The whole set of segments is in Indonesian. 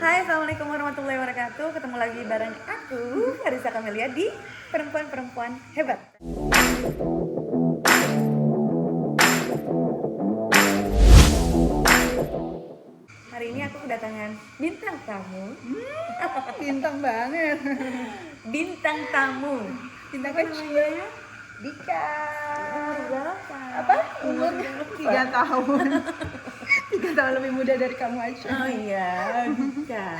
Hai, assalamualaikum warahmatullahi wabarakatuh. Ketemu lagi bareng aku, Farisa Kamelia di Perempuan-Perempuan Hebat. Hari ini aku kedatangan bintang tamu. Bintang banget. Bintang tamu. Bintang Apa namanya? Dika. Umur berapa? Apa? Umur berapa? 3 tahun. 3 tahun lebih muda dari kamu aja. Oh iya, Dika.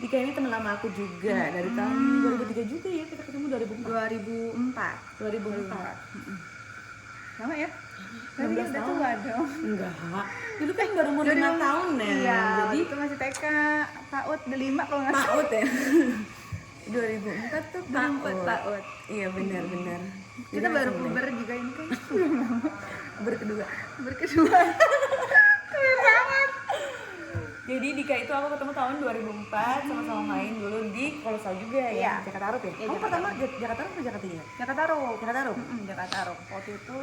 Dika ini teman lama aku juga dari tahun 2003 juga ya, kita ketemu 2004. 2004. Sama ya? Tapi 16 udah tahun. tua dong. Enggak. Dulu kan baru umur 5 tahun ya. Iya, Jadi itu masih TK. PAUD udah 5 kalau nggak salah. PAUD ya. 2004 tuh PAUD. PAUD. Iya benar-benar. Kita baru puber juga ini kan. Belum lama. Berdua. Berkedua. Keren banget. Jadi Dika itu aku ketemu tahun 2004, sama-sama main dulu di Kolosal juga ya, Iya. Jakarta Rup ya. Iya, Kamu Jakarta pertama Jakarta Rup atau Jakarta Tiga? Jakarta Rup. Jakarta Rup. Jakarta Rup. Waktu itu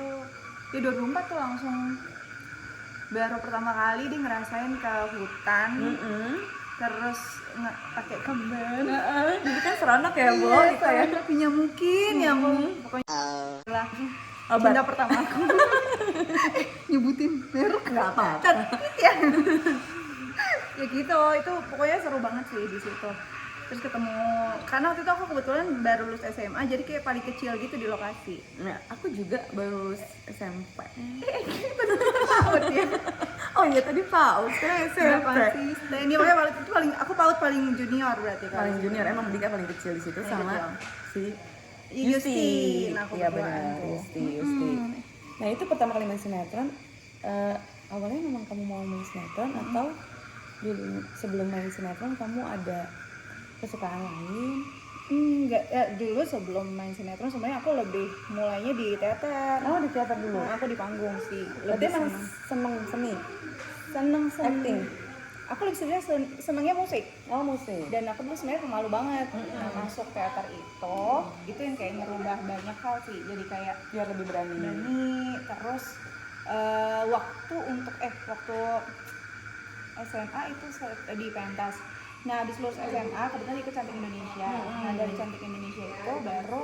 di 2004 tuh langsung baru pertama kali dia ngerasain ke hutan. Terus pakai kemben. Jadi kan seronok ya, Bo, gitu ya. Tapi mungkin ya pokoknya lah cinta pertama aku. Nyebutin merek Enggak apa-apa. Catit ya. Ya gitu, itu pokoknya seru banget sih di situ. Terus ketemu, karena waktu itu aku kebetulan baru lulus SMA, jadi kayak paling kecil gitu di lokasi. Nah, aku juga baru SMP. PAUD ya. Oh iya tadi PAUD, sekarang SMP. Nah, ini makanya aku PAUD paling junior berarti kan. Paling junior, emang Dika paling kecil di situ sama si Yusti. Nah, aku iya berduaan benar, tuh. Yusti. Nah itu pertama kali main sinetron. Awalnya memang kamu mau main sinetron atau dulu sebelum main sinetron kamu ada kesukaan lain? Enggak, ya dulu sebelum main sinetron sebenarnya aku lebih mulainya di teater. Oh di teater dulu. Aku di panggung sih. Berarti emang seneng seni, seneng acting. Aku lebih sebenarnya senengnya musik. Oh musik. Dan aku dulu sebenarnya pemalu banget. Nah, masuk teater itu yang kayak ngerubah banyak hal sih. Jadi kayak Biar lebih berani. terus waktu SMA itu di pentas. Nah, habis lulus SMA kebetulan ikut Cantik Indonesia. Nah, dari Cantik Indonesia itu baru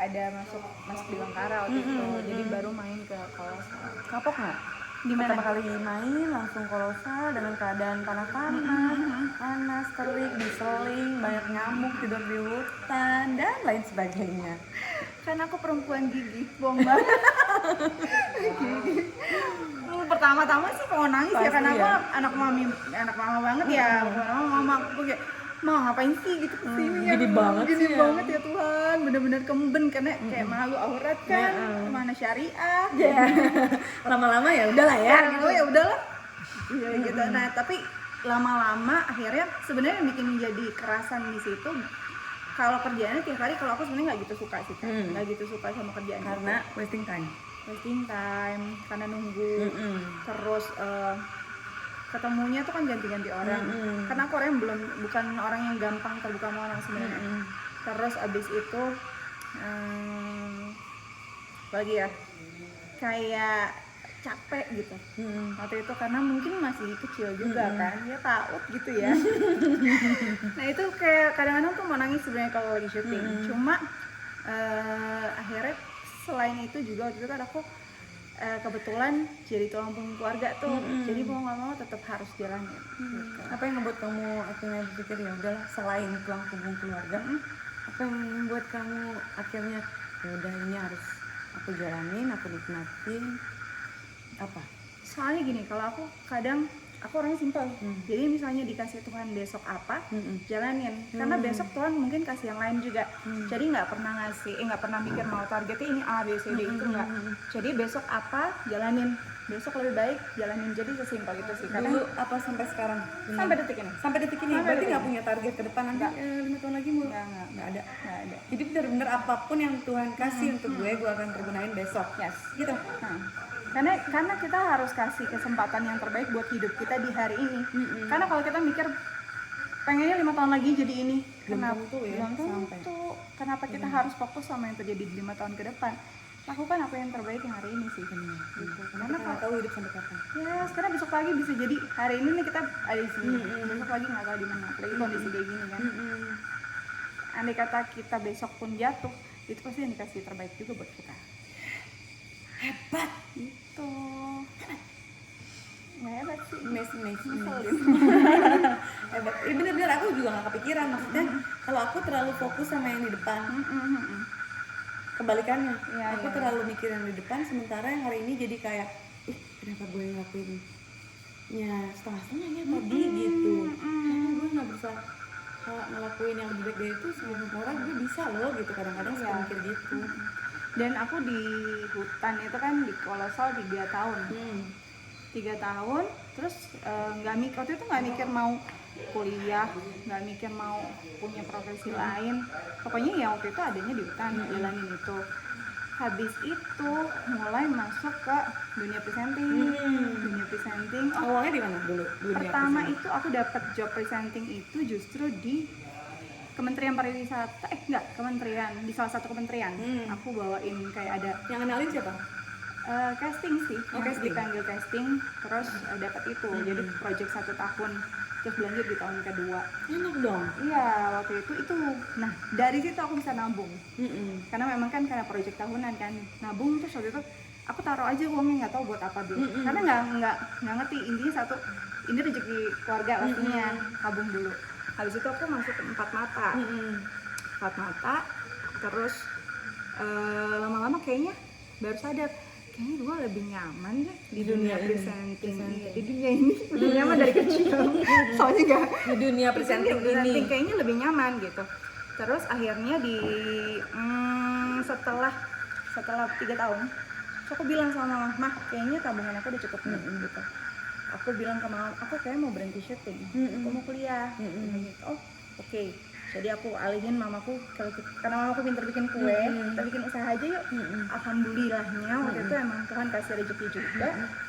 ada masuk di Bangkara waktu itu. Jadi baru main ke Kolosal. Kapok nggak? Gimana? Pertama kali main langsung Kolosal dengan keadaan panas, terik, diseling, banyak nyamuk, tidur di hutan dan lain sebagainya. Karena aku perempuan gigih, bohong banget. Pertama-tama sih mau nangis ya, karena aku anak mama banget ya. Mama aku kayak, "Ma, ngapain sih gitu kesini?" Gede banget Gede sih ya. banget ya Tuhan, bener-bener kemben karena kayak malu aurat kan, mana syariah. Lama-lama ya udahlah ya. Oh ya udahlah. Iya gitu. Nah, tapi lama-lama akhirnya sebenarnya yang bikin jadi kerasan di situ, kalau kerjaannya tiap hari, kalau aku sebenarnya nggak gitu suka sih, nggak gitu suka sama kerjaan Karena wasting time. karena nunggu, terus ketemunya tuh kan ganti-ganti orang, karena aku orang yang bukan orang yang gampang terbuka sama orang sebenarnya. Terus abis itu apalagi ya, kayak capek gitu waktu itu, karena mungkin masih kecil juga kan ya, PAUD gitu ya. Nah itu kayak kadang-kadang tuh mau nangis sebenarnya kalau lagi syuting. Cuma akhirnya selain itu juga waktu itu kan aku kebetulan jadi tulang punggung keluarga tuh, jadi mau nggak mau tetap harus jalanin. Gitu. Apa yang membuat kamu akhirnya berpikir ya udahlah selain tulang punggung keluarga, apa yang membuat kamu akhirnya ya udah ini harus aku jalanin, aku nikmatin apa? Soalnya gini, kalau aku kadang aku orangnya simpel. Jadi misalnya dikasih Tuhan besok apa, jalanin. Karena besok Tuhan mungkin kasih yang lain juga. Jadi nggak pernah mikir mau targetnya ini A, B, C, D, itu nggak. Jadi besok apa, jalanin. Besok lebih baik, jalanin. Jadi sesimpel itu sih. Karena Dulu apa sampai sekarang? sampai detik ini. Sampai detik ini, berarti nggak punya target ke depan nanti 5 tahun lagi mau? Nggak ada. Jadi benar-benar apapun yang Tuhan kasih untuk gue akan pergunain besok. Yes. Gitu. Karena kita harus kasih kesempatan yang terbaik buat hidup kita di hari ini. Karena kalau kita mikir pengennya 5 tahun lagi jadi ini, Belum kenapa tentu ya, belum sampai. tentu. Kenapa kita harus fokus sama yang terjadi di 5 tahun ke depan? lakukan apa yang terbaik yang hari ini sih Benar. gitu. Karena Karena kita nggak tahu hidup sampai kapan. ya sekarang besok pagi bisa jadi hari ini nih kita ada di sini, besok pagi nggak tahu di mana, apalagi kondisi kayak gini kan. Andai kata kita besok pun jatuh, itu pasti yang dikasih terbaik juga buat kita. Hebat. Itu nggak hebat sih, Ngeselin. Hebat. Bener-bener aku juga nggak kepikiran, maksudnya kalau aku terlalu fokus sama yang di depan. Kebalikannya, Iya, aku iya. terlalu mikir yang di depan, sementara yang hari ini jadi kayak, kenapa gue ngelakuin ya setengah-setengahnya tadi gitu. Karena gue nggak bisa ngelakuin yang lebih baik dari itu, sementara gue bisa loh gitu. Kadang-kadang suka Iya. mikir gitu. Dan aku di hutan itu kan di Kolosal 3 tahun. 3 tahun, terus nggak mikir, waktu itu nggak mikir mau kuliah, nggak mikir mau punya profesi lain. Pokoknya ya waktu itu adanya di hutan, jalanin itu. Habis itu mulai masuk ke dunia presenting. Dunia presenting. Awalnya di mana dulu? Pertama itu aku dapat job presenting itu justru di Kementerian Pariwisata, kementerian, di salah satu kementerian. Aku bawain kayak ada yang kenalin siapa? casting sih, Oh, casting. dipanggil casting, terus dapat itu, jadi project 1 tahun, terus berlanjut di tahun kedua. Enak dong. Iya, waktu itu, nah dari situ aku bisa nabung, karena memang kan karena project tahunan kan, nabung terus waktu itu aku taruh aja uangnya, nggak tahu buat apa dulu, karena nggak ngerti, intinya satu, ini rezeki keluarga pastinya, nabung dulu. Habis itu aku masuk ke 4 mata, 4 mata, terus lama-lama kayaknya baru sadar, kayaknya gue lebih nyaman deh di dunia presenting. Iya, di dunia ini udah nyaman dari kecil. Soalnya nggak Di dunia presenting ini. kayaknya lebih nyaman gitu. Terus akhirnya di setelah 3 tahun, terus aku bilang sama mah, kayaknya tabungan aku udah cukup nih gitu. Aku bilang ke mama, aku kayak mau berhenti syuting, aku mau kuliah. Oh, oke. Jadi aku alihin mamaku, karena mamaku pintar bikin kue, kita bikin usaha aja yuk. Alhamdulillahnya waktu itu emang Tuhan kasih rezeki juga,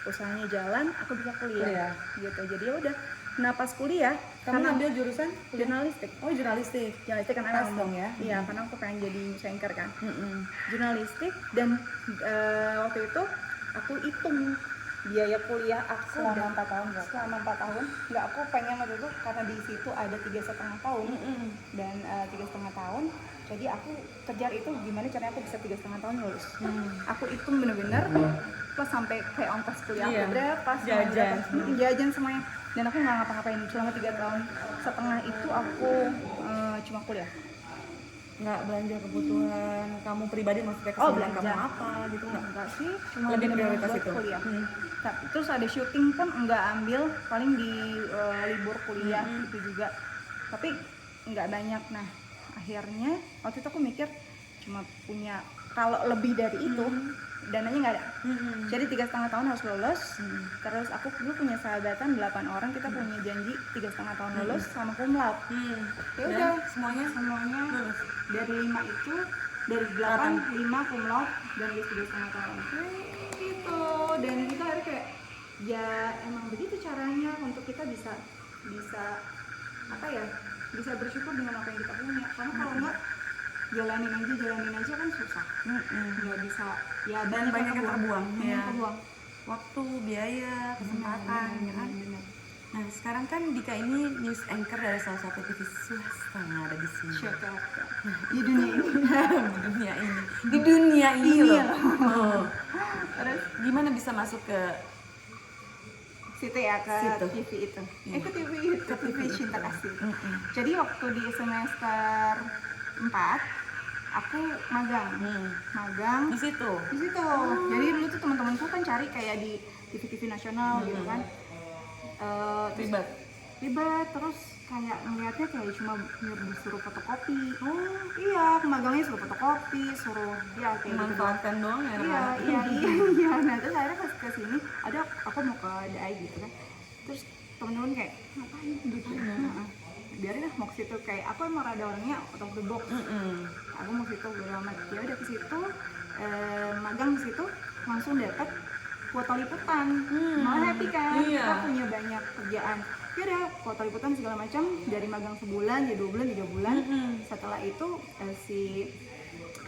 usahanya jalan, aku bisa kuliah. Gitu. Jadi ya udah. Nah pas kuliah, Kamu ngambil jurusan jurnalistik. Oh, jurnalistik. Jurnalistik kan Pas aku dong ya. Iya, karena aku pengen jadi news anchor kan. Jurnalistik, dan waktu itu aku hitung biaya kuliah aku Selama 4 tahun, selama 4 tahun. Nggak, aku pengen waktu itu karena di situ ada 3,5 tahun dan 3,5 tahun. Jadi aku kejar itu gimana caranya aku bisa 3,5 tahun lulus. Aku hitung bener-bener plus sampai kayak ongkos kuliah aku berapa, Jajan. jajan semuanya. Dan aku nggak ngapa-ngapain selama 3,5 tahun itu aku cuma kuliah. Nggak belanja kebutuhan kamu pribadi, maksudnya Oh, keseharian belanja. kamu apa gitu nggak? Enggak sih, cuma Lebih bener-bener prioritas buat itu. kuliah. Terus ada syuting pun enggak ambil, paling di libur kuliah itu juga. Tapi enggak banyak. Nah, akhirnya waktu itu aku mikir cuma punya, kalau lebih dari itu dananya nggak ada. Jadi 3,5 tahun harus lulus. Terus aku dulu punya sahabatan 8 orang, kita punya janji 3,5 tahun lulus sama cum laude. Ya Dan udah, semuanya lulus. Dari 5 itu, dari 8, 5 cum laude dan lulus 3,5 tahun. Gitu. Dan itu akhirnya kayak, ya emang begitu caranya untuk kita bisa apa ya, bisa bersyukur dengan apa yang kita punya. Karena kalau enggak, jalanin aja kan susah. Nggak bisa, ya dan banyak yang terbuang. Banyak terbuang. Waktu, biaya, kesempatan, ya kan? Benar. Nah, sekarang kan Dika ini news anchor dari salah satu TV swasta yang ada di sini. Di dunia ini. Di dunia ini Ini loh. loh. Oh. Terus Gimana bisa masuk ke situ ya, ke Situ. TV itu. Ke TV itu, ke TV Cinta Kasih. Jadi waktu di semester 4 aku magang. Magang di situ? di situ. Jadi dulu tuh teman-temanku kan cari kayak di TV-TV nasional gitu kan. Terus ribet, terus kayak ngeliatnya kayak cuma disuruh fotokopi. Iya, magangnya suruh fotokopi, suruh ya kayak gitu. Memanfaatkan doang ya? Iya. Nah terus akhirnya pas kesini, ada aku mau ke DAI gitu kan. Terus temen-temen kayak ngapain gitu. Biarin lah, mau ke situ, kayak aku emang rada orangnya out of the box. Aku mau ke situ beramat. Ya udah ke situ, magang di situ, langsung dapat foto liputan. Malah happy kan, kita punya banyak kerjaan. Ya udah, foto liputan segala macam, dari magang sebulan, ya 2 bulan, 3 bulan. Setelah itu si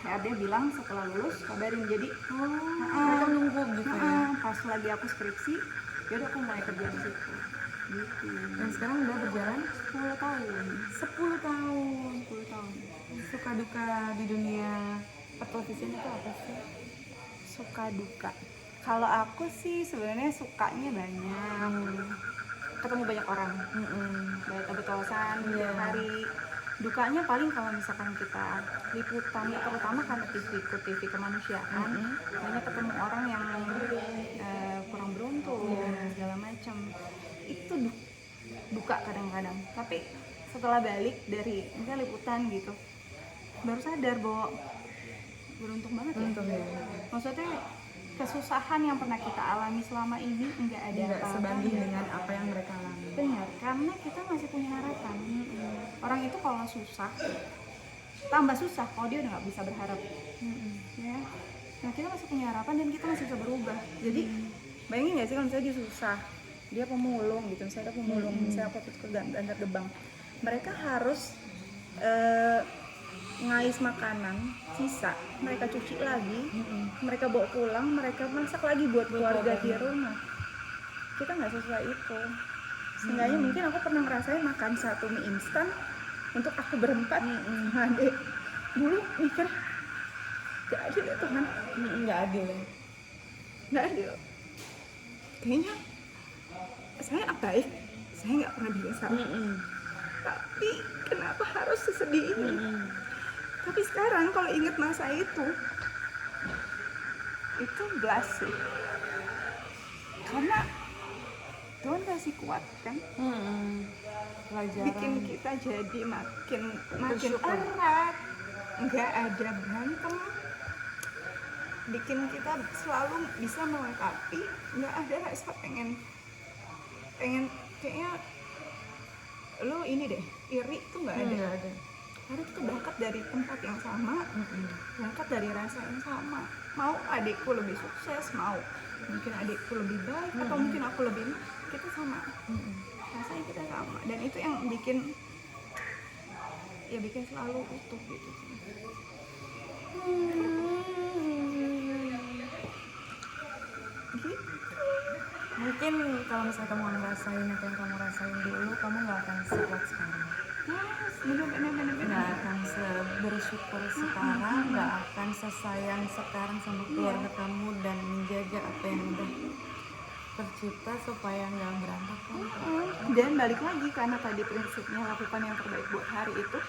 HRD bilang setelah lulus kabarin. Jadi Mereka nunggu gitu ya. pas lagi aku skripsi ya udah aku mulai kerja di situ gitu. Dan sekarang udah berjalan 10 tahun 10 tahun. 10 tahun. Suka duka di dunia pertelevisian itu apa sih? Suka duka, kalau aku sih sebenarnya sukanya banyak, ketemu banyak orang, banyak dapat wawasan tiap hari. Dukanya paling kalau misalkan kita liputan, terutama karena TV kemanusiaan, banyak ketemu orang yang kurang beruntung segala macam. Itu duka kadang-kadang. Tapi setelah balik dari misalnya liputan gitu, baru sadar bahwa beruntung banget ya. Maksudnya kesusahan yang pernah kita alami selama ini nggak ada apa-apa sebanding dengan apa yang mereka alami. Benar, karena kita masih punya harapan. Orang itu kalau susah, tambah susah kalau dia udah nggak bisa berharap. Ya. Nah kita masih punya harapan dan kita masih bisa berubah. Jadi bayangin nggak sih kalau misalnya dia susah, dia pemulung gitu, misalnya ada pemulung, misalnya waktu itu ke Bantar Gebang, mereka harus ngais makanan sisa, mereka cuci lagi, mereka bawa pulang, mereka masak lagi buat keluarga di rumah. Kita nggak sesuai itu. Seenggaknya mungkin aku pernah ngerasain makan satu mie instan untuk aku berempat sama adik. Dulu mikir gak adil ya Tuhan, Nggak adil ya. nggak adil. Kayaknya saya baik, saya nggak pernah bikin salah. Tapi kenapa harus sesedih ini? Tapi sekarang kalau ingat masa itu blast sih. Karena Tuhan kasih kuat kan, Pelajaran. bikin kita jadi makin Bersyukur. erat, nggak ada berantem, bikin kita selalu bisa melengkapi, nggak ada rasa pengen kayaknya lo ini deh iri tuh nggak ada. Nggak ada. Karena kita berangkat dari tempat yang sama, berangkat dari rasa yang sama. Mau adikku lebih sukses, mau mungkin adikku lebih baik, atau mungkin aku lebih, kita sama. Rasanya kita sama, dan itu yang bikin selalu utuh gitu. Gitu. Mungkin kalau misalnya kamu ngerasain apa yang kamu rasain dulu, kamu nggak akan sekuat sekarang. Bener. Nggak akan bersyukur sekarang, nggak akan sesayang sekarang sama keluarga kamu dan menjaga apa yang udah tercipta supaya nggak berantakan. Dan balik lagi karena tadi prinsipnya lakukan yang terbaik buat hari itu.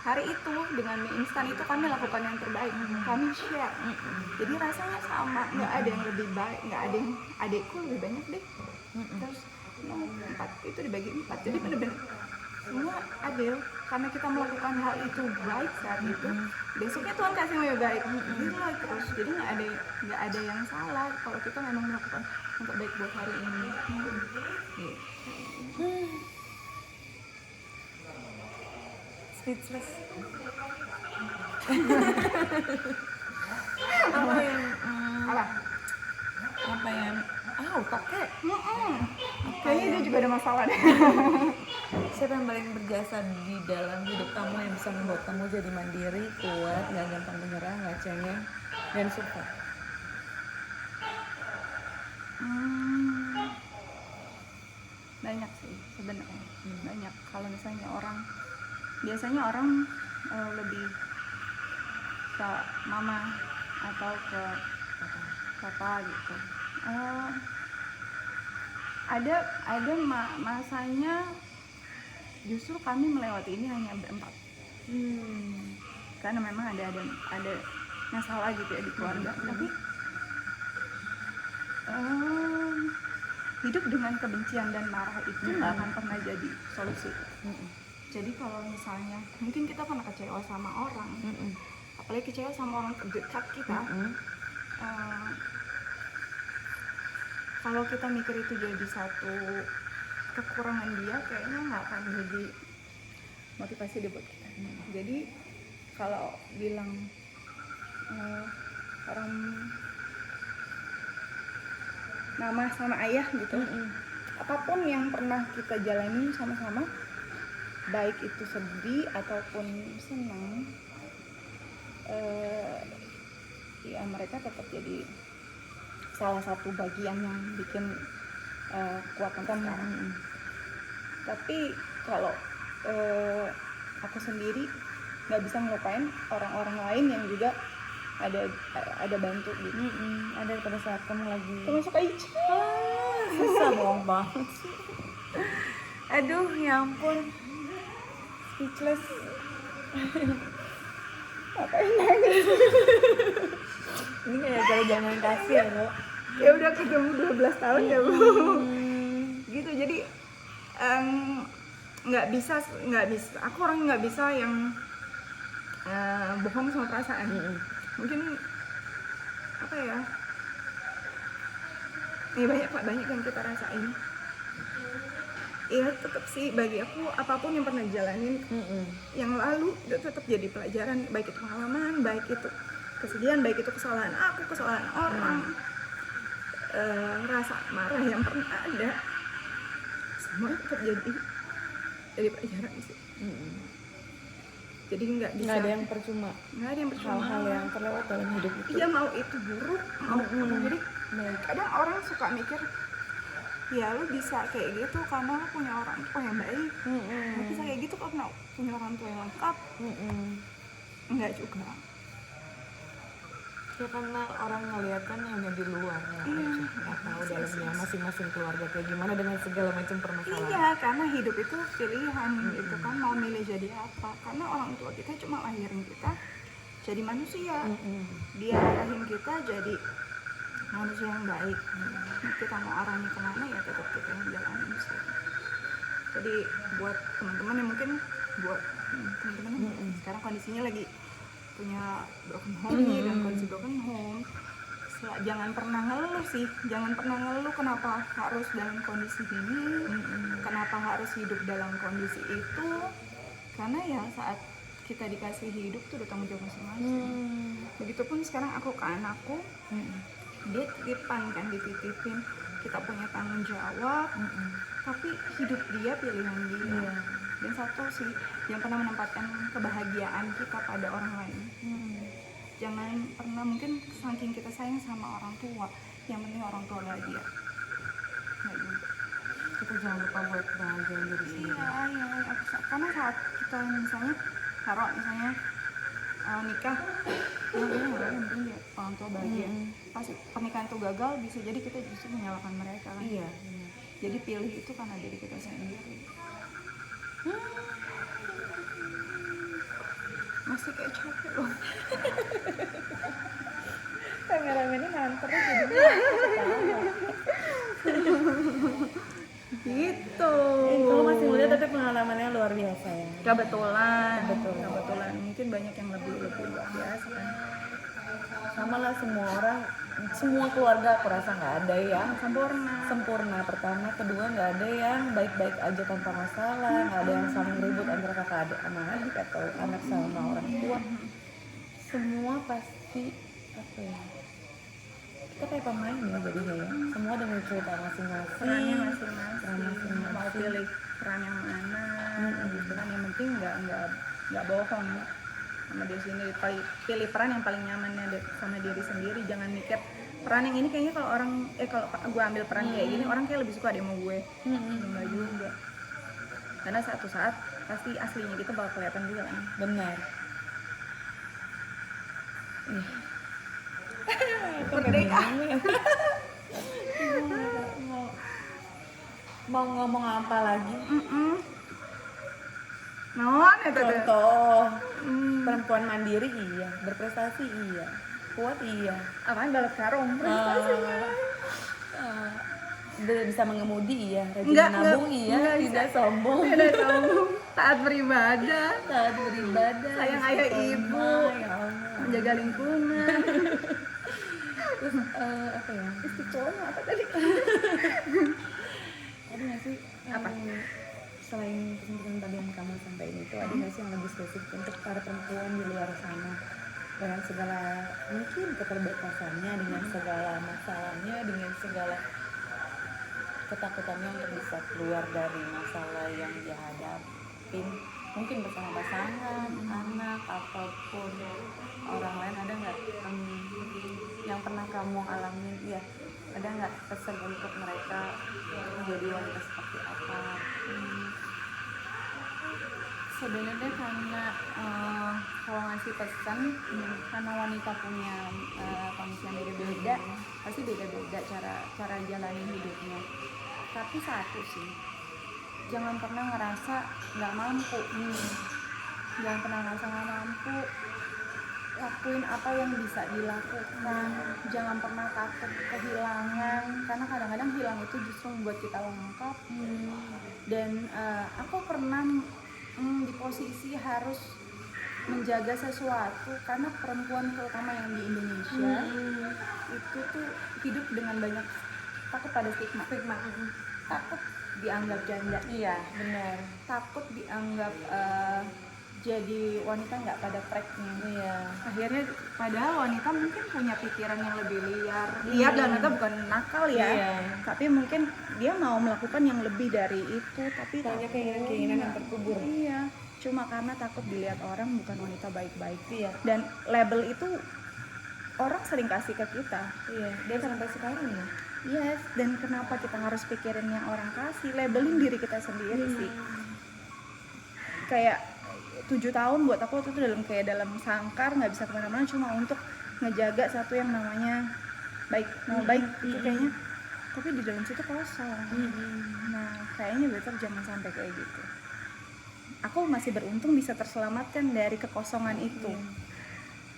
Hari itu dengan mie instan itu kami lakukan yang terbaik, kami share. Jadi rasanya sama, nggak ada yang lebih baik, nggak ada yang adikku lebih banyak deh. Terus 4 itu dibagi 4, jadi bener-bener semua adil karena kita melakukan hal itu baik saat itu. Besoknya Tuhan kasih yang lebih baik, gitu loh terus. Jadi nggak ada yang salah kalau kita memang melakukan yang terbaik buat hari ini. Gitu. Speechless. apa yang toke. Kayaknya dia juga ada masalah deh. Siapa yang paling berjasa di dalam hidup kamu yang bisa membuat kamu jadi mandiri, kuat, nggak gampang menyerah, nggak cengeng, dan support? Banyak sih sebenarnya. Banyak. Kalau misalnya biasanya orang lebih ke mama atau ke papa gitu. Ada masanya justru kami melewati ini hanya berempat. Karena memang ada masalah gitu ya di keluarga. Tapi hidup dengan kebencian dan marah itu nggak akan pernah jadi solusi. Jadi kalau misalnya mungkin kita pernah kecewa sama orang, apalagi kecewa sama orang terdekat kita, kalau kita mikir itu jadi satu kekurangan dia, kayaknya nggak akan jadi motivasi dia buat kita. Jadi kalau bilang orang mama sama ayah gitu, apapun yang pernah kita jalani sama-sama, baik itu sedih ataupun senang, ya mereka tetap jadi salah satu bagian yang bikin kuat sampai sekarang. Tapi kalau aku sendiri nggak bisa ngelupain orang-orang lain yang juga ada bantu gitu. Ada pada saat kamu lagi Termasuk Aicha. susah bohong banget sih. Aduh ya ampun, speechless. Ngapain nangis? Ini kayak kalau jangan kasih ya Bu. Ya udah ketemu 12 tahun ya Bu. Gitu, jadi nggak bisa aku orang nggak bisa yang bohong sama perasaan. Mungkin apa ya, banyak yang kita rasain. Ya tetap sih bagi aku apapun yang pernah jalanin yang lalu itu tetap jadi pelajaran, baik itu pengalaman, baik itu kesedihan, baik itu kesalahan aku, kesalahan orang, rasa marah yang pernah ada, semua tetap jadi pelajaran sih. Jadi nggak bisa, Nggak ada yang percuma. Hal-hal yang terlewat dalam hidup itu. Iya, mau itu buruk, mau jadi kadang orang suka mikir ya lu bisa kayak gitu karena lu punya orang tua yang baik, lu bisa kayak gitu karena punya orang tua yang lengkap. Enggak juga. Ya karena orang ngeliatkan hanya di luarnya aja, nggak tahu dalamnya masing-masing keluarga kayak gimana dengan segala macam permasalahan. Iya, karena hidup itu pilihan gitu kan, mau milih jadi apa. Karena orang tua kita cuma lahirin kita jadi manusia, dia arahin kita jadi manusia yang baik. Kita mau arahnya kemana ya tetap kita yang jalanin sih. Jadi buat teman-teman yang mungkin sekarang kondisinya lagi punya broken home dan kondisi broken home, jangan pernah ngeluh kenapa harus dalam kondisi ini, kenapa harus hidup dalam kondisi itu, karena ya saat kita dikasih hidup tuh udah tanggung jawab masing-masing. Begitupun sekarang aku ke anakku, dia dititipin, kita punya tanggung jawab, tapi hidup dia pilihan dia. Dan satu sih yang pernah menempatkan kebahagiaan kita pada orang lain. Jangan pernah, mungkin saking kita sayang sama orang tua, yang penting orang tua bahagia. Nggak juga. Kita jangan lupa buat bahagia diri sendiri. Iya. Karena saat kita misalnya nikah, yang penting ya orang tua bahagia. Pas pernikahan itu gagal, bisa jadi kita justru menyalahkan mereka kan. Iya. Jadi pilih itu karena diri kita sendiri. Masih kayak capek loh. Kameramennya nganternya jadi gitu. Kalau masih muda tapi pengalamannya luar biasa ya. Kebetulan. Mungkin banyak yang lebih luar biasa kan. Sama lah semua orang, semua keluarga aku rasa nggak ada yang sempurna. Pertama, kedua nggak ada yang baik-baik aja tanpa masalah, nggak ada yang saling ribut antara kakak adik sama adik atau anak sama orang tua. Semua pasti apa ya? Kita kayak pemain ya jadinya ya. Semua dengan cerita masing-masing. Perannya masing-masing. Mau pilih peran yang mana? Gitu kan, yang penting nggak bohong sama diri sendiri. Pilih peran yang paling nyamannya sama diri sendiri. Jangan mikir peran yang ini kayaknya kalau gue ambil peran kayak gini orang kayak lebih suka deh sama gue. Enggak juga. Karena satu saat pasti aslinya kita bakal kelihatan juga kan. Benar. Merdeka. Mau ngomong apa lagi? Non ya tadi. Contoh perempuan mandiri iya, berprestasi iya, kuat iya. Apaan balap karung? Prestasinya. Bisa mengemudi iya, rajin nabung iya, tidak sombong. Taat beribadah, sayang ayah ibu, ya Allah. menjaga lingkungan. Terus apa ya? Istiqomah apa tadi? Ada nggak sih Apa? Selain pesan-pesan tadi yang kamu sampaikan itu, ada nggak sih yang lebih spesifik untuk para perempuan di luar sana dengan segala mungkin keterbatasannya, dengan segala masalahnya, dengan segala ketakutannya untuk bisa keluar dari masalah yang dihadapin, mungkin bersama pasangan, anak ataupun orang lain, ada nggak yang pernah kamu alamin? Ya, ada nggak pesan untuk mereka menjadi wanita seperti apa? Sebenarnya karena kalau ngasih pesan, karena wanita punya kondisi yang beda-beda, pasti beda-beda cara jalani hidupnya. Tapi satu sih, jangan pernah ngerasa nggak mampu. Jangan pernah ngerasa nggak mampu. Lakuin apa yang bisa dilakukan. Jangan pernah takut kehilangan, karena kadang-kadang hilang itu justru membuat kita lengkap. Dan aku pernah di posisi harus menjaga sesuatu, karena perempuan terutama yang di Indonesia itu tuh hidup dengan banyak takut pada stigma. Takut dianggap janda, Iya, benar. takut dianggap jadi wanita nggak pada tracknya. Iya. Akhirnya padahal wanita mungkin punya pikiran yang lebih liar dan mereka bukan nakal ya, Iya. tapi mungkin dia mau melakukan yang lebih dari itu, tapi Banyak takut. keinginan yang terkubur. Iya, cuma karena takut dilihat orang bukan wanita baik-baik. Iya. Dan label itu orang sering kasih ke kita. Iya, dan sampai sekarang ya. Yes, dan kenapa kita harus pikirin yang orang kasih? Labelin diri kita sendiri sih. Kayak 7 tahun buat aku itu dalam sangkar, nggak bisa kemana-mana, cuma untuk ngejaga satu yang namanya baik. Baik itu kayaknya, tapi di dalam situ kosong. Nah, kayaknya better jangan sampai kayak gitu. Aku masih beruntung bisa terselamatkan dari kekosongan itu.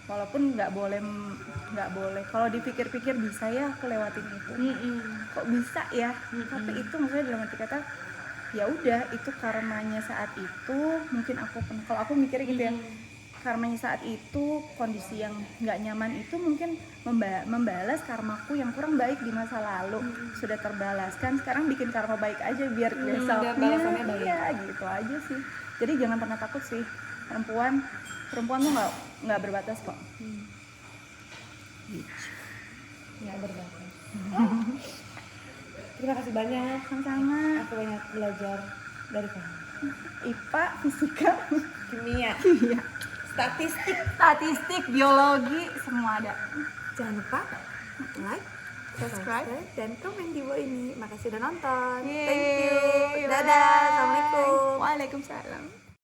Walaupun nggak boleh, kalau dipikir-pikir bisa ya aku lewatin itu. Kok bisa ya? Tapi itu maksudnya dalam arti kata, ya udah, itu karmanya saat itu. Mungkin kalau aku mikirnya gitu ya, karmanya saat itu, kondisi yang nggak nyaman itu mungkin membalas karmaku yang kurang baik di masa lalu. Sudah terbalaskan, sekarang bikin karma baik aja biar besoknya balasannya baik. ya gitu aja sih. Jadi jangan pernah takut sih, perempuan tuh nggak berbatas kok. Nggak berbatas. Terima kasih banyak. Sama-sama. Aku banyak belajar dari kamu. IPA, fisika, Kimia, iya, statistik, biologi, semua ada. jangan lupa like, subscribe, dan komen di bawah ini. Makasih udah nonton. Thank you. Yeay, Dadah. bye. Assalamualaikum. Waalaikumsalam.